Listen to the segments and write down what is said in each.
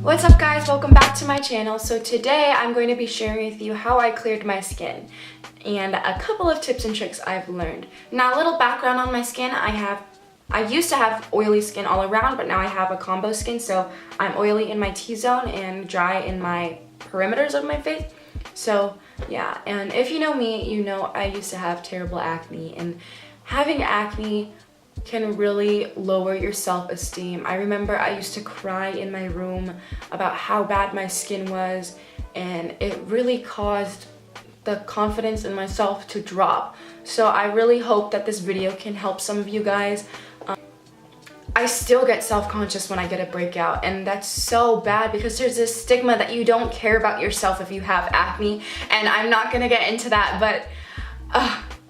What's up guys, welcome back to my channel. So today I'm going to be sharing with you how I cleared my skin and a couple of tips and tricks I've learned. Now a little background on my skin, I used to have oily skin all around, but now I have a combo skin, so I'm oily in my T-zone and dry in my perimeters of my face. So yeah, and if you know me, you know I used to have terrible acne, and having acne can really lower your self-esteem. I remember I used to cry in my room about how bad my skin was, and it really caused the confidence in myself to drop. So I really hope that this video can help some of you guys. I still get self-conscious when I get a breakout, and that's so bad because there's this stigma that you don't care about yourself if you have acne, and I'm not gonna get into that, but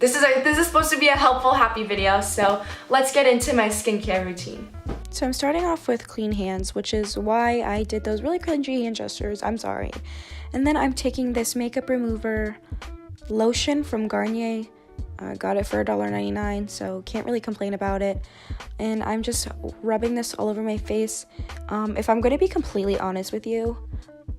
this is supposed to be a helpful, happy video, so let's get into my skincare routine. So I'm starting off with clean hands, which is why I did those really cringy hand gestures, I'm sorry. And then I'm taking this makeup remover lotion from Garnier. I got it for $1.99, so can't really complain about it. And I'm just rubbing this all over my face. If I'm going to be completely honest with you,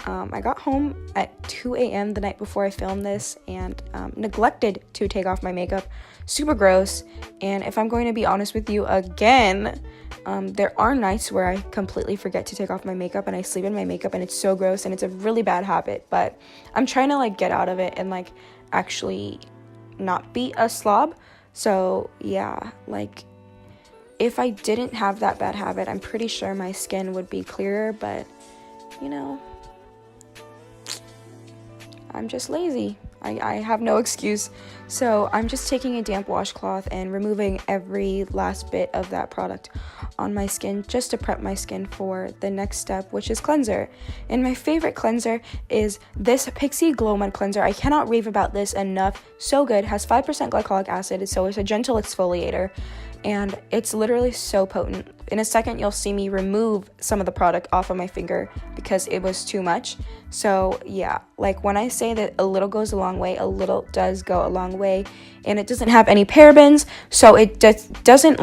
I got home at 2 a.m. the night before I filmed this and neglected to take off my makeup. Super gross. And if I'm going to be honest with you again, there are nights where I completely forget to take off my makeup and I sleep in my makeup, and it's so gross and it's a really bad habit. But I'm trying to get out of it and actually not be a slob. So yeah, if I didn't have that bad habit, I'm pretty sure my skin would be clearer, but you know, I'm just lazy. I have no excuse. So I'm just taking a damp washcloth and removing every last bit of that product on my skin just to prep my skin for the next step, which is cleanser. And my favorite cleanser is this Pixie Glow Mud Cleanser. I cannot rave about this enough. So good. Has 5% glycolic acid, so it's a gentle exfoliator. And it's literally so potent. In a second, you'll see me remove some of the product off of my finger because it was too much. So yeah, when I say that a little goes a long way, a little does go a long way. And it doesn't have any parabens, so it just doesn't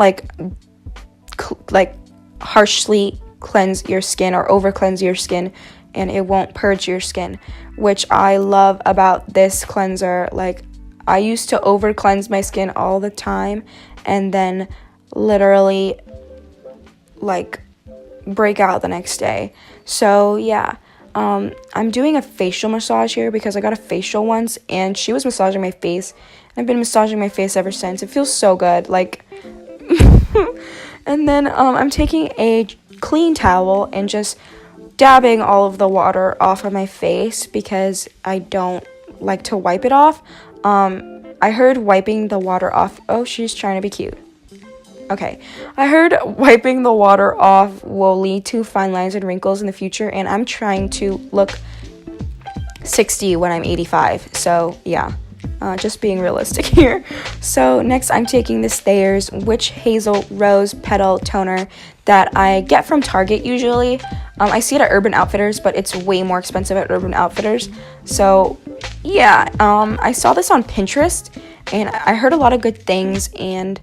harshly cleanse your skin or over cleanse your skin, and it won't purge your skin, which I love about this cleanser. I used to over cleanse my skin all the time and then literally break out the next day. So yeah, I'm doing a facial massage here because I got a facial once and she was massaging my face. I've been massaging my face ever since. It feels so good. And then I'm taking a clean towel and just dabbing all of the water off of my face because I don't like to wipe it off. I heard wiping the water off. Oh, she's trying to be cute. Okay. I heard wiping the water off will lead to fine lines and wrinkles in the future, and I'm trying to look 60 when I'm 85. So, yeah. Just being realistic here. So, next I'm taking this Thayer's Witch Hazel Rose Petal Toner that I get from Target usually. I see it at Urban Outfitters, but it's way more expensive at Urban Outfitters. So, yeah, I saw this on Pinterest, and I heard a lot of good things, and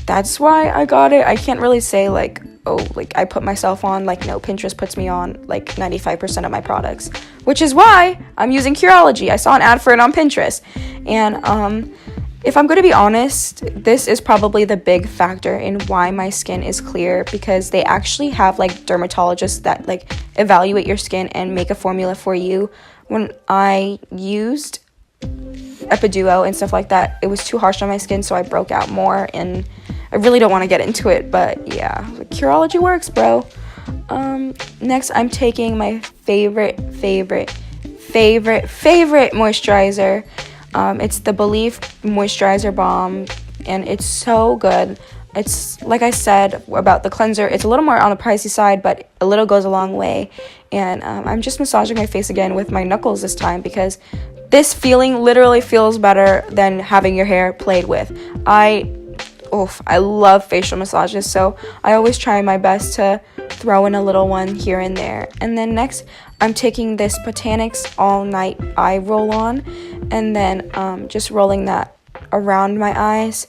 that's why I got it. I can't really say, I put myself on. No, Pinterest puts me on, 95% of my products, which is why I'm using Curology. I saw an ad for it on Pinterest, and, if I'm going to be honest, this is probably the big factor in why my skin is clear, because they actually have dermatologists that evaluate your skin and make a formula for you. When I used Epiduo and stuff like that, it was too harsh on my skin, so I broke out more, and I really don't want to get into it, but yeah, Curology works, bro. Next I'm taking my favorite moisturizer. It's the Belief Moisturizer Balm, and it's so good. It's, like I said about the cleanser, it's a little more on the pricey side, but a little goes a long way. And I'm just massaging my face again with my knuckles this time because this feeling literally feels better than having your hair played with. I love facial massages, so I always try my best to throw in a little one here and there. And then next, I'm taking this Botanics All Night Eye Roll-On, and then just rolling that around my eyes.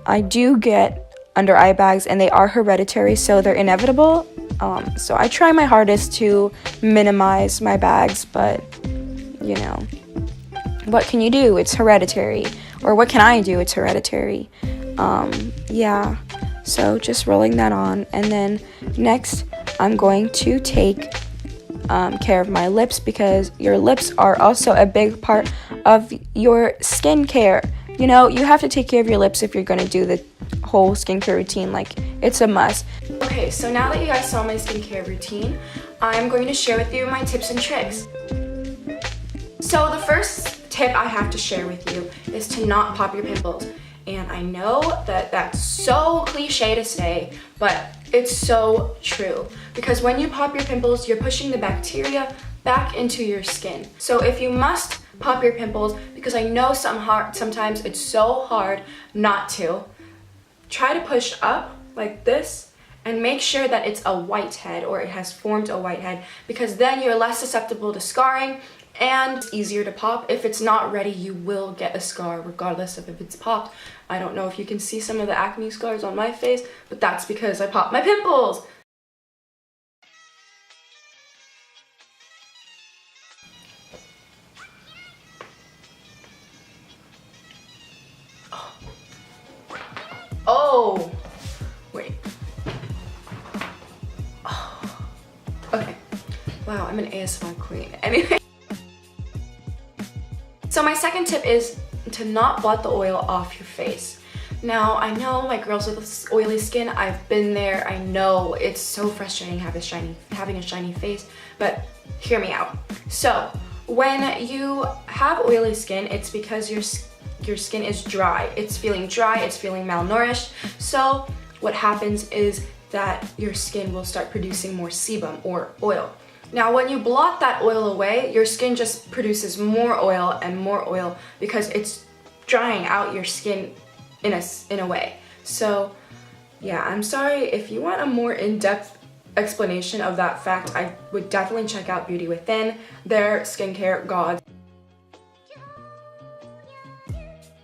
I do get under eye bags, and they are hereditary, so they're inevitable. So I try my hardest to minimize my bags, but you know, what can you do? It's hereditary. Or what can I do? It's hereditary. Yeah, so just rolling that on. And then next, I'm going to take care of my lips, because your lips are also a big part of your skincare. You know, you have to take care of your lips if you're going to do the whole skincare routine. Like, it's a must. Okay, so now that you guys saw my skincare routine, I'm going to share with you my tips and tricks. So the first tip I have to share with you is to not pop your pimples. And I know that that's so cliche to say, but it's so true. Because when you pop your pimples, you're pushing the bacteria back into your skin. So if you must pop your pimples, because I know sometimes it's so hard not to, try to push up like this and make sure that it's a whitehead, or it has formed a whitehead, because then you're less susceptible to scarring and it's easier to pop. If it's not ready, you will get a scar regardless of if it's popped. I don't know if you can see some of the acne scars on my face, but that's because I popped my pimples. Oh, wait. Oh. Okay. Wow, I'm an ASMR queen. Anyway. So my second tip is to not blot the oil off your face. Now, I know my girls with oily skin, I've been there. I know it's so frustrating having a shiny face, but hear me out. So when you have oily skin, it's because your skin is dry. It's feeling dry, it's feeling malnourished. So what happens is that your skin will start producing more sebum, or oil. Now when you blot that oil away, your skin just produces more oil and more oil, because it's drying out your skin in a way. So yeah, I'm sorry. If you want a more in-depth explanation of that fact, I would definitely check out Beauty Within. They're skincare gods.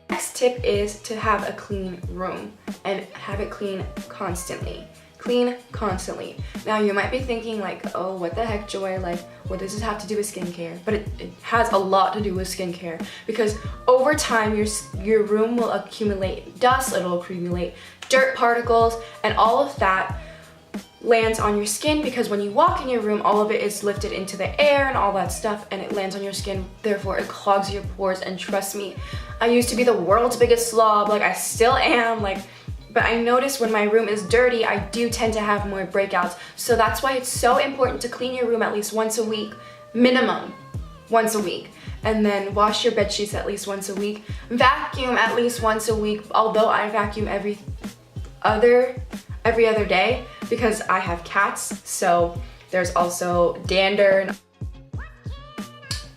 Next tip is to have a clean room, and have it clean constantly. Clean constantly. Now you might be thinking like, oh, what the heck, Joy? Like, what does this have to do with skincare? But it has a lot to do with skincare, because over time your room will accumulate dust, it'll accumulate dirt particles, and all of that lands on your skin, because when you walk in your room, all of it is lifted into the air and all that stuff, and it lands on your skin. Therefore, it clogs your pores. And trust me, I used to be the world's biggest slob, like I still am, like, but I notice when my room is dirty, I do tend to have more breakouts. So that's why it's so important to clean your room at least once a week, minimum once a week. And then wash your bed sheets at least once a week. Vacuum at least once a week, although I vacuum every other day, because I have cats, so there's also dander.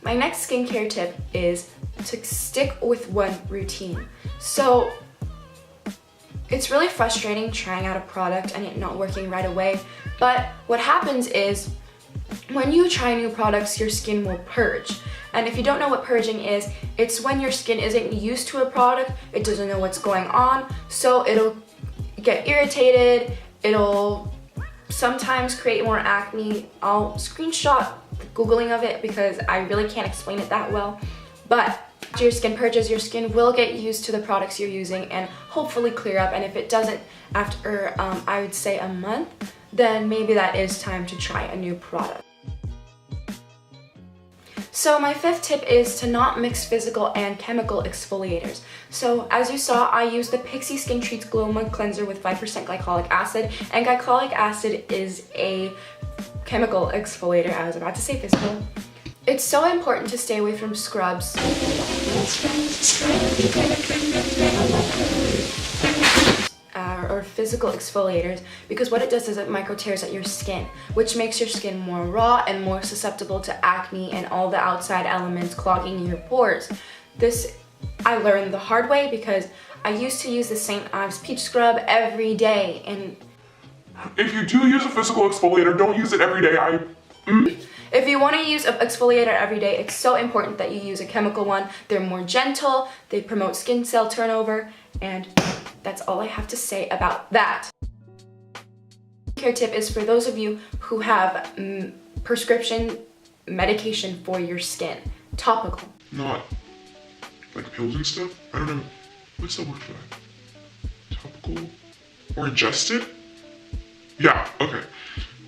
My next skincare tip is to stick with one routine. So it's really frustrating trying out a product and it not working right away, but what happens is when you try new products, your skin will purge. And if you don't know what purging is, it's when your skin isn't used to a product, it doesn't know what's going on, so it'll get irritated, it'll sometimes create more acne. I'll screenshot the Googling of it because I really can't explain it that well, but after your skin purges, your skin will get used to the products you're using and hopefully clear up. And if it doesn't after, I would say a month, then maybe that is time to try a new product. So my fifth tip is to not mix physical and chemical exfoliators. So as you saw, I use the Pixi Skin Treats Glow Mud Cleanser with 5% glycolic acid, and glycolic acid is a chemical exfoliator. I was about to say physical. It's so important to stay away from scrubs or physical exfoliators, because what it does is it micro tears at your skin, which makes your skin more raw and more susceptible to acne and all the outside elements clogging your pores. This I learned the hard way, because I used to use the St. Ives Peach Scrub every day, and if you do use a physical exfoliator, don't use it every day. If you want to use an exfoliator every day, it's so important that you use a chemical one. They're more gentle, they promote skin cell turnover, and that's all I have to say about that. Care tip is for those of you who have prescription medication for your skin, topical. Not like pills and stuff. I don't know. What's the word for that? Topical or ingested? Yeah, okay.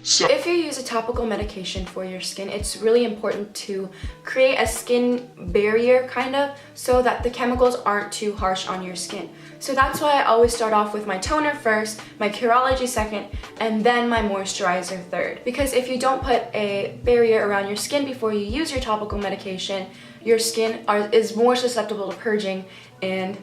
So if you use a topical medication for your skin, it's really important to create a skin barrier kind of so that the chemicals aren't too harsh on your skin. So that's why I always start off with my toner first, my Curology second, and then my moisturizer third. Because if you don't put a barrier around your skin before you use your topical medication, your skin is more susceptible to purging, and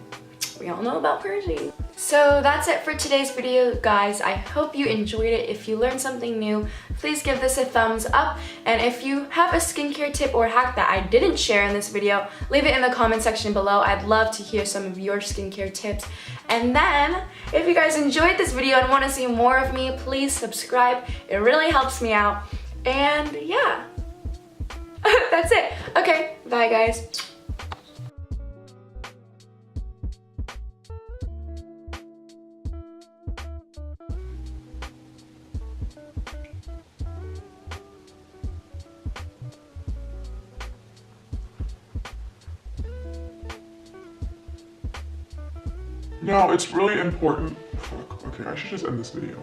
we all know about purging. So that's it for today's video, guys. I hope you enjoyed it. If you learned something new, please give this a thumbs up. And if you have a skincare tip or hack that I didn't share in this video, leave it in the comment section below. I'd love to hear some of your skincare tips. And then, if you guys enjoyed this video and want to see more of me, please subscribe. It really helps me out. And yeah, that's it. Okay, bye guys. now it's really important. Fuck. Okay, I should just end this video.